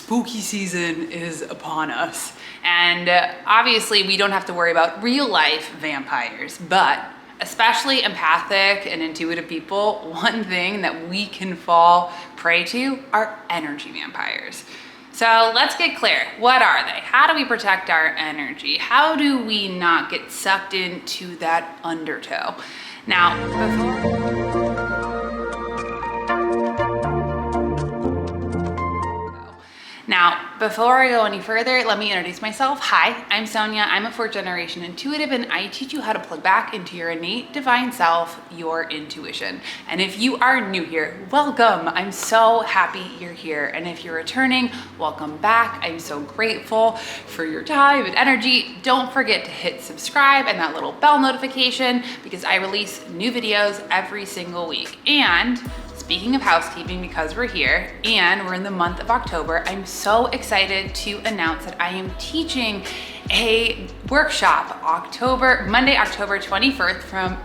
spooky season is upon us. And obviously we don't have to worry about real life vampires, but especially empathic and intuitive people, one thing that we can fall prey to are energy vampires. So let's get clear. What are they? How do we protect our energy? How do we not get sucked into that undertow? Now, before I go any further, let me introduce myself. Hi, I'm Sonia. I'm a fourth generation intuitive, and I teach you how to plug back into your innate divine self, your intuition. And if you are new here, welcome. I'm so happy you're here. And if you're returning, welcome back. I'm so grateful for your time and energy. Don't forget to hit subscribe and that little bell notification because I release new videos every single week. And speaking of housekeeping, because we're here and we're in the month of October, I'm so excited to announce that I am teaching a workshop Monday, October 24th from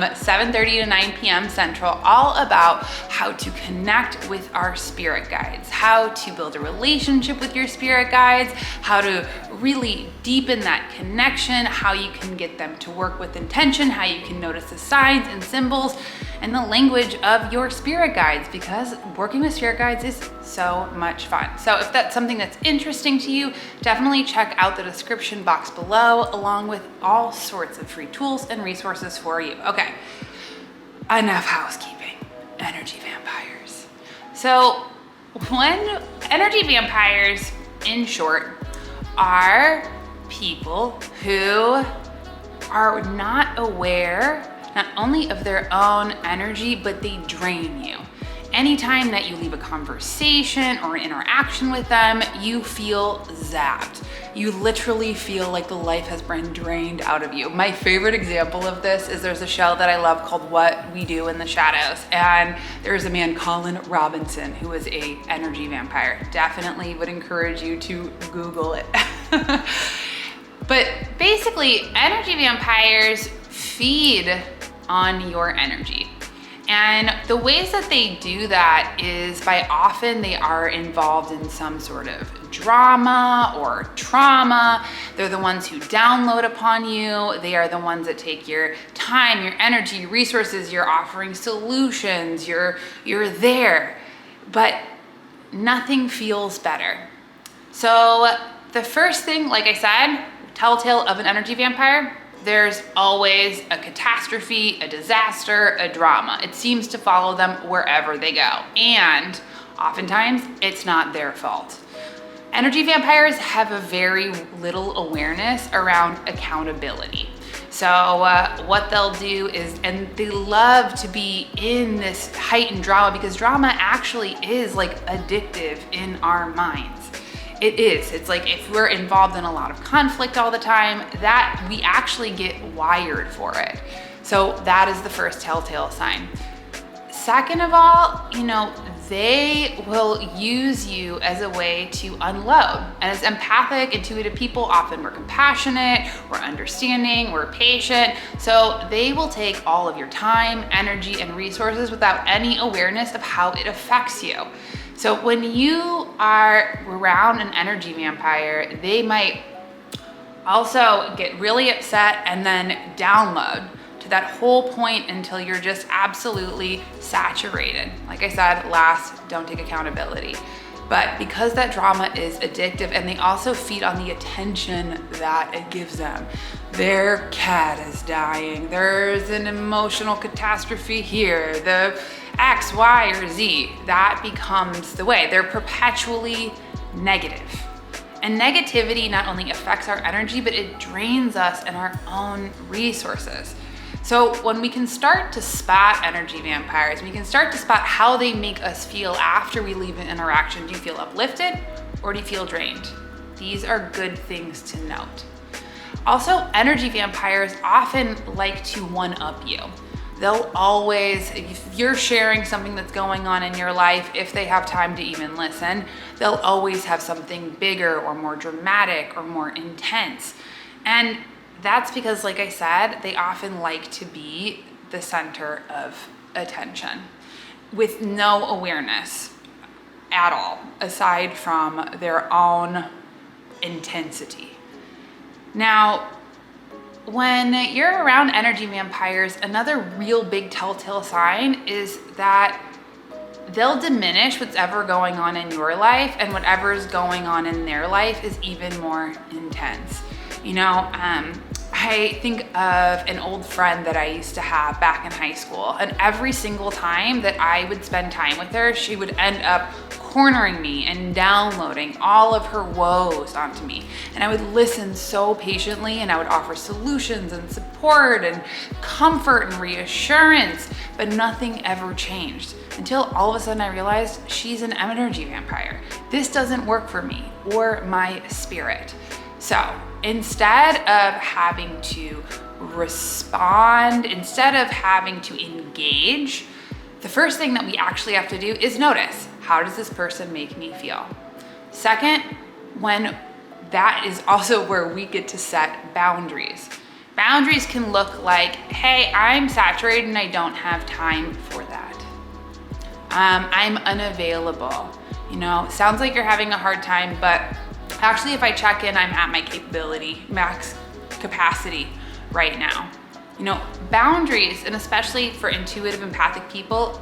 7:30 to 9 p.m. Central, all about how to connect with our spirit guides, how to build a relationship with your spirit guides, how to really deepen that connection, how you can get them to work with intention, how you can notice the signs and symbols and the language of your spirit guides, because working with spirit guides is so much fun. So if that's something that's interesting to you, definitely check out the description box below, along with all sorts of free tools and resources for you. Okay, enough housekeeping. Energy vampires. So energy vampires, in short, are people who are not aware not only of their own energy, but they drain you. Anytime that you leave a conversation or an interaction with them, you feel zapped. You literally feel like the life has been drained out of you. My favorite example of this is there's a show that I love called What We Do in the Shadows. And there's a man, Colin Robinson, who is a energy vampire. Definitely would encourage you to Google it. But basically, energy vampires feed on your energy. And the ways that they do that is by often they are involved in some sort of drama or trauma. They're the ones who download upon you. They are the ones that take your time, your energy, resources. You're offering solutions. You're there, but nothing feels better. So the first thing, like I said, telltale of an energy vampire, there's always a catastrophe, a disaster, a drama. It seems to follow them wherever they go. And oftentimes it's not their fault. Energy vampires have a very little awareness around accountability. So what they'll do is, and they love to be in this heightened drama because drama actually is like addictive in our minds. It is. It's like if we're involved in a lot of conflict all the time, that we actually get wired for it. So that is the first telltale sign. Second of all, they will use you as a way to unload. And as empathic, intuitive people, often we're compassionate, we're understanding, we're patient. So they will take all of your time, energy, and resources without any awareness of how it affects you. So when you are around an energy vampire, they might also get really upset and then download to that whole point until you're just absolutely saturated. Like I said, last, don't take accountability. But because that drama is addictive and they also feed on the attention that it gives them. Their cat is dying. There's an emotional catastrophe here. The X, Y, or Z, that becomes the way. They're perpetually negative. And negativity not only affects our energy, but it drains us and our own resources. So when we can start to spot energy vampires, we can start to spot how they make us feel after we leave an interaction. Do you feel uplifted or do you feel drained? These are good things to note. Also, energy vampires often like to one-up you. They'll always, if you're sharing something that's going on in your life, if they have time to even listen, they'll always have something bigger or more dramatic or more intense. And that's because, like I said, they often like to be the center of attention. with no awareness at all, aside from their own intensity. Now, when you're around energy vampires, another real big telltale sign is that they'll diminish what's ever going on in your life, and whatever's going on in their life is even more intense. I think of an old friend that I used to have back in high school, and every single time that I would spend time with her, she would end up cornering me and downloading all of her woes onto me. And I would listen so patiently, and I would offer solutions and support and comfort and reassurance, but nothing ever changed until all of a sudden I realized she's an energy vampire. This doesn't work for me or my spirit. So instead of having to respond, instead of having to engage, the first thing that we actually have to do is notice, how does this person make me feel? Second, that is also where we get to set boundaries. Boundaries can look like, hey, I'm saturated and I don't have time for that. I'm unavailable. Sounds like you're having a hard time, but actually, if I check in, I'm at my max capacity right now. Boundaries, and especially for intuitive, empathic people,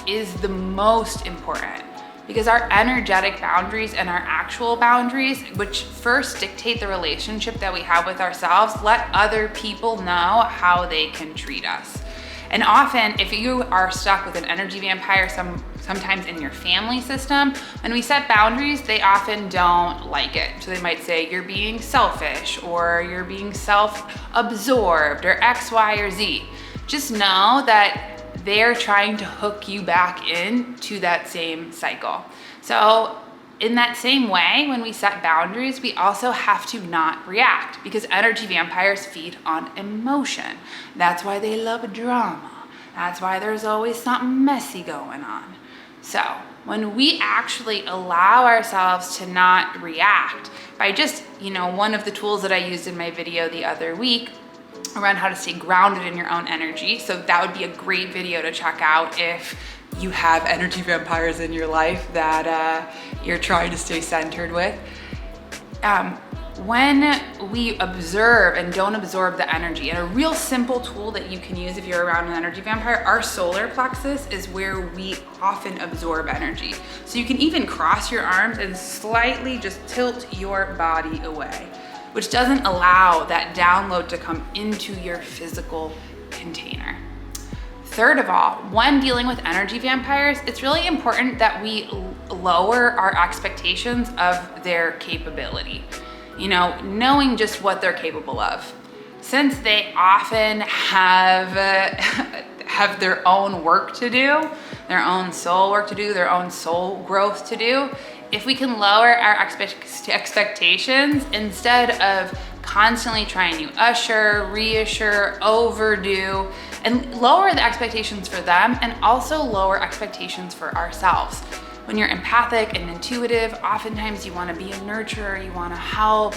is the most important, because our energetic boundaries and our actual boundaries, which first dictate the relationship that we have with ourselves, let other people know how they can treat us. And often, if you are stuck with an energy vampire, sometimes in your family system, when we set boundaries, they often don't like it. So they might say, you're being selfish, or you're being self-absorbed, or X, Y, or Z. Just know that they're trying to hook you back into that same cycle. So in that same way, when we set boundaries, we also have to not react, because energy vampires feed on emotion. That's why they love drama. That's why there's always something messy going on. So when we actually allow ourselves to not react by just, one of the tools that I used in my video the other week around how to stay grounded in your own energy. So that would be a great video to check out if you have energy vampires in your life that you're trying to stay centered with. When we observe and don't absorb the energy, and a real simple tool that you can use if you're around an energy vampire, our solar plexus is where we often absorb energy. So you can even cross your arms and slightly just tilt your body away, which doesn't allow that download to come into your physical container. Third of all, when dealing with energy vampires, it's really important that we lower our expectations of their capability. Knowing just what they're capable of. Since they often have their own work to do, their own soul work to do, their own soul growth to do, if we can lower our expectations instead of constantly trying to usher, reassure, overdo, and lower the expectations for them, and also lower expectations for ourselves. When you're empathic and intuitive, oftentimes you want to be a nurturer, you want to help,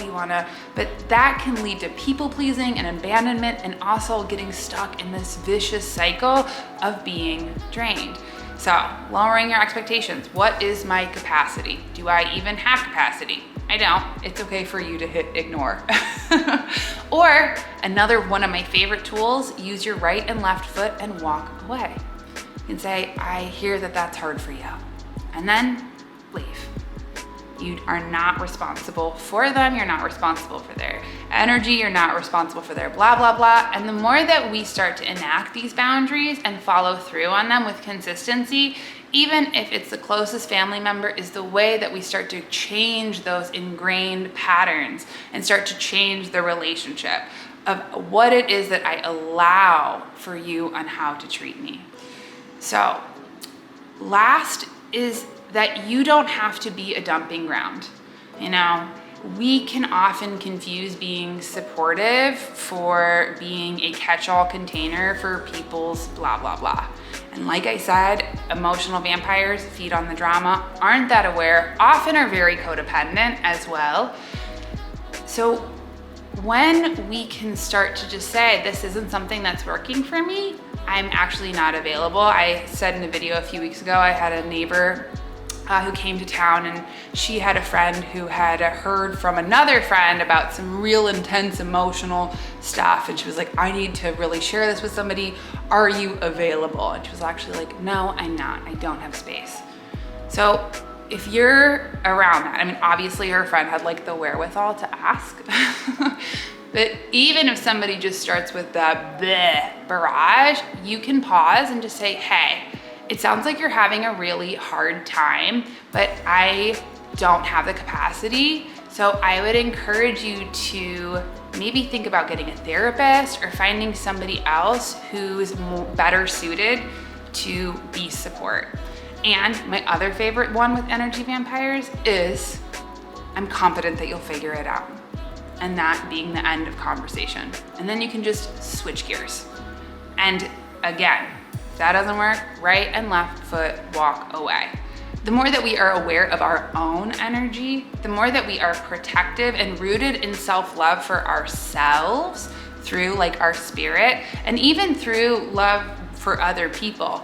but that can lead to people pleasing and abandonment, and also getting stuck in this vicious cycle of being drained. So, lowering your expectations. What is my capacity? Do I even have capacity? I don't. It's okay for you to hit ignore. Or another one of my favorite tools, use your right and left foot and walk away. You can say, I hear that that's hard for you. And then leave. You are not responsible for them. You're not responsible for their energy. You're not responsible for their blah, blah, blah. And the more that we start to enact these boundaries and follow through on them with consistency, even if it's the closest family member, is the way that we start to change those ingrained patterns and start to change the relationship of what it is that I allow for you on how to treat me. So last is that you don't have to be a dumping ground. We can often confuse being supportive for being a catch-all container for people's blah, blah, blah. And like I said, emotional vampires feed on the drama, aren't that aware, often are very codependent as well. So when we can start to just say, this isn't something that's working for me, I'm actually not available. I said in a video a few weeks ago, I had a neighbor who came to town, and she had a friend who had heard from another friend about some real intense emotional stuff. And she was like, I need to really share this with somebody. Are you available? And she was actually like, no, I'm not. I don't have space. So if you're around that, I mean, obviously her friend had like the wherewithal to ask, but even if somebody just starts with that bleh barrage, you can pause and just say, hey, it sounds like you're having a really hard time, but I don't have the capacity. So I would encourage you to maybe think about getting a therapist or finding somebody else who's better suited to be support. And my other favorite one with energy vampires is, I'm confident that you'll figure it out. And that being the end of conversation. And then you can just switch gears. And again, if that doesn't work, right and left foot walk away. The more that we are aware of our own energy, the more that we are protective and rooted in self-love for ourselves through like our spirit, and even through love for other people,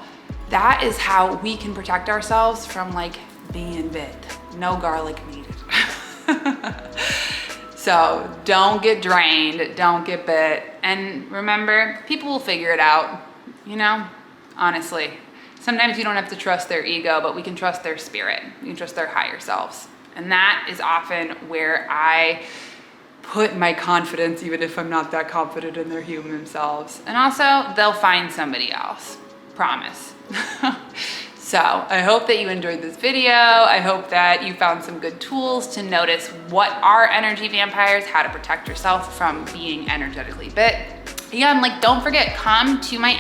that is how we can protect ourselves from like being bit. No garlic needed. So don't get drained, don't get bit. And remember, people will figure it out, you know? Honestly, sometimes you don't have to trust their ego, but we can trust their spirit. We can trust their higher selves. And that is often where I put my confidence, even if I'm not that confident in their human selves. And also, they'll find somebody else, promise. So I hope that you enjoyed this video. I hope that you found some good tools to notice what are energy vampires, how to protect yourself from being energetically bit. Again, like, don't forget, come to my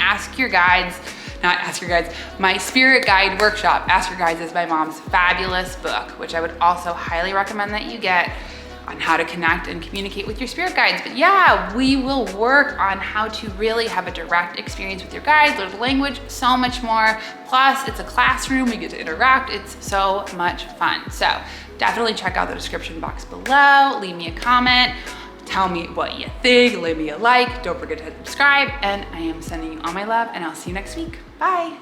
my Spirit Guide workshop. Ask Your Guides is my mom's fabulous book, which I would also highly recommend that you get, on how to connect and communicate with your spirit guides. But yeah, we will work on how to really have a direct experience with your guides, learn the language, so much more. Plus, it's a classroom, we get to interact. It's so much fun. So definitely check out the description box below, leave me a comment, tell me what you think, leave me a like, don't forget to hit subscribe, and I am sending you all my love, and I'll see you next week. Bye.